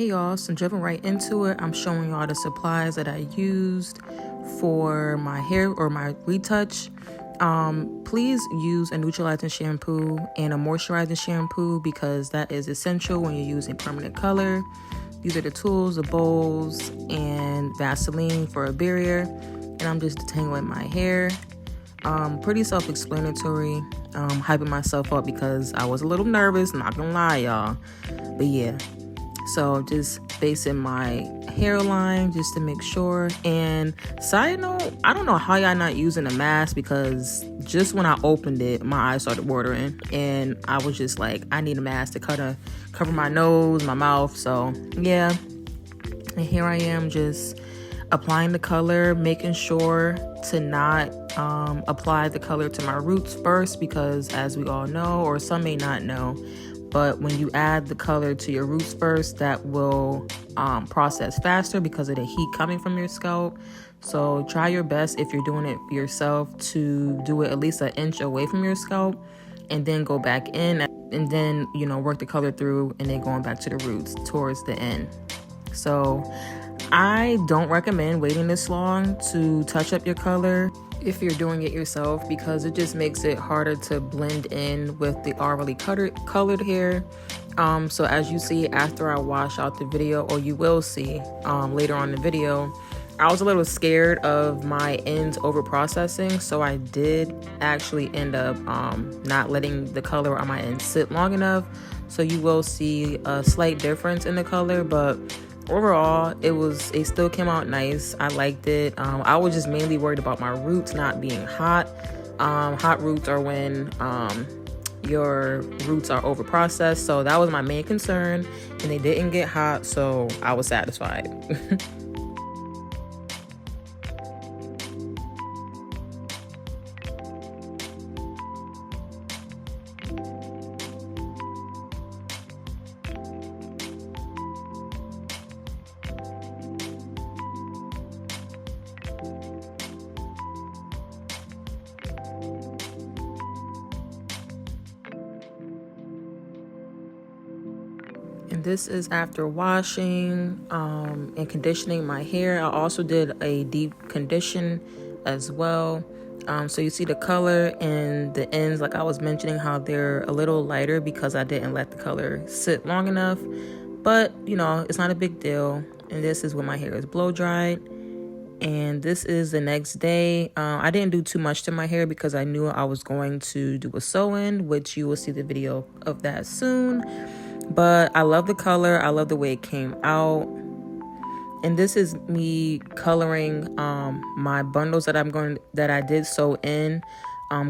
Hey y'all, so jumping right into it, I'm showing y'all the supplies that I used for my hair or my retouch. Please use a neutralizing shampoo and a moisturizing shampoo because that is essential when you're using permanent color. These are the tools, the bowls, and Vaseline for a barrier. And I'm just detangling my hair. Pretty self-explanatory. Hyping myself up because I was a little nervous, not gonna lie, y'all. But yeah. So just basing my hairline just to make sure. And side note, I don't know how y'all not using a mask because just when I opened it, my eyes started watering and I was just like, I need a mask to cover my nose, my mouth. So yeah, and here I am just applying the color, making sure to not apply the color to my roots first because as we all know, or some may not know, but when you add the color to your roots first, that will process faster because of the heat coming from your scalp. So try your best if you're doing it for yourself to do it at least an inch away from your scalp and then go back in and then, work the color through and then going back to the roots towards the end. So I don't recommend waiting this long to touch up your color if you're doing it yourself because it just makes it harder to blend in with the already colored hair. So as you see after I wash out the video, or you will see later on in the video, I was a little scared of my ends over processing, so I did actually end up not letting the color on my ends sit long enough. So you will see a slight difference in the color, but overall it still came out nice. I liked it. I was just mainly worried about my roots not being hot. Hot roots are when your roots are over processed, so that was my main concern, and they didn't get hot, so I was satisfied. And this is after washing and conditioning my hair. I also did a deep condition as well. So you see the color and the ends, like I was mentioning, how they're a little lighter because I didn't let the color sit long enough. But, it's not a big deal. And this is when my hair is blow dried. And this is the next day. I didn't do too much to my hair because I knew I was going to do a sew-in, which you will see the video of that soon. But I love the color. I love the way it came out. And this is me coloring my bundles that I did sew in,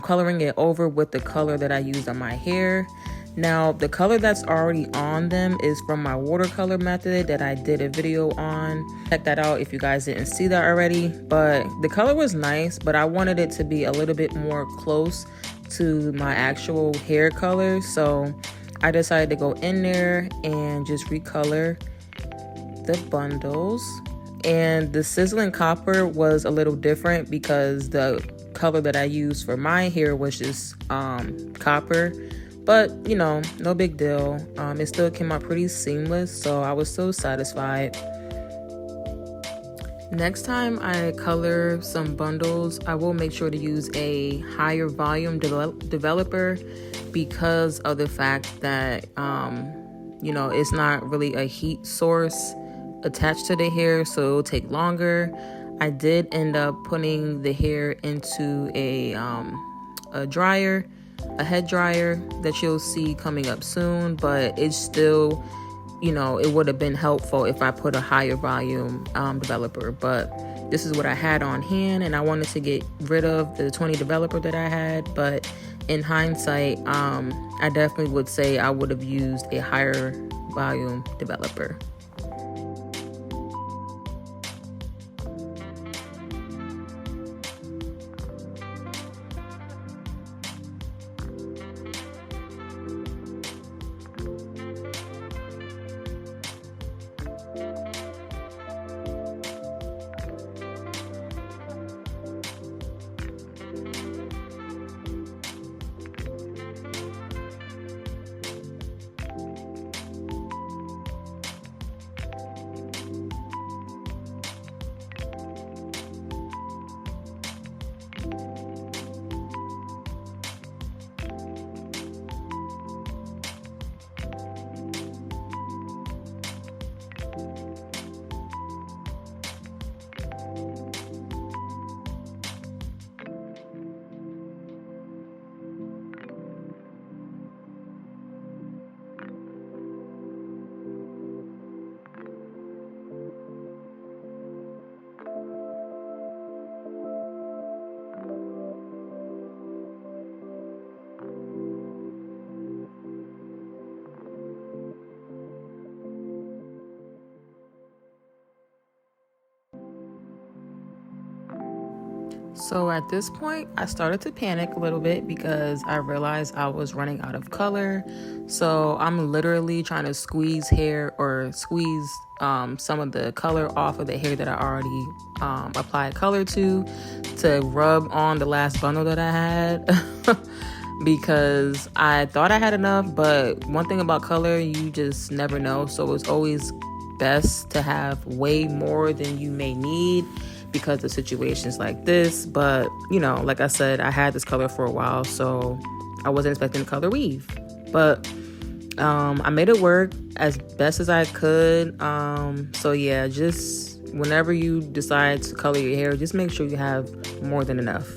coloring it over with the color that I used on my hair. Now, the color that's already on them is from my watercolor method that I did a video on. Check that out if you guys didn't see that already. But the color was nice, but I wanted it to be a little bit more close to my actual hair color. So I decided to go in there and just recolor the bundles. And the Sizzling Copper was a little different because the color that I used for my hair was just copper. But, no big deal. It still came out pretty seamless, so I was so satisfied. Next time I color some bundles, I will make sure to use a higher volume developer because of the fact that, it's not really a heat source attached to the hair, so it'll take longer. I did end up putting the hair into a dryer, a head dryer that you'll see coming up soon, but it's still, it would have been helpful if I put a higher volume developer, but this is what I had on hand, and I wanted to get rid of the 20 developer that I had, but in hindsight, I definitely would say I would have used a higher volume developer. So at this point, I started to panic a little bit because I realized I was running out of color. So I'm literally trying to squeeze some of the color off of the hair that I already applied color to rub on the last bundle that I had. Because I thought I had enough, but one thing about color, you just never know. So it's always best to have way more than you may need because of situations like this. But, like I said, I had this color for a while, so I wasn't expecting the color weave. But I made it work as best as I could. So yeah, just whenever you decide to color your hair, just make sure you have more than enough.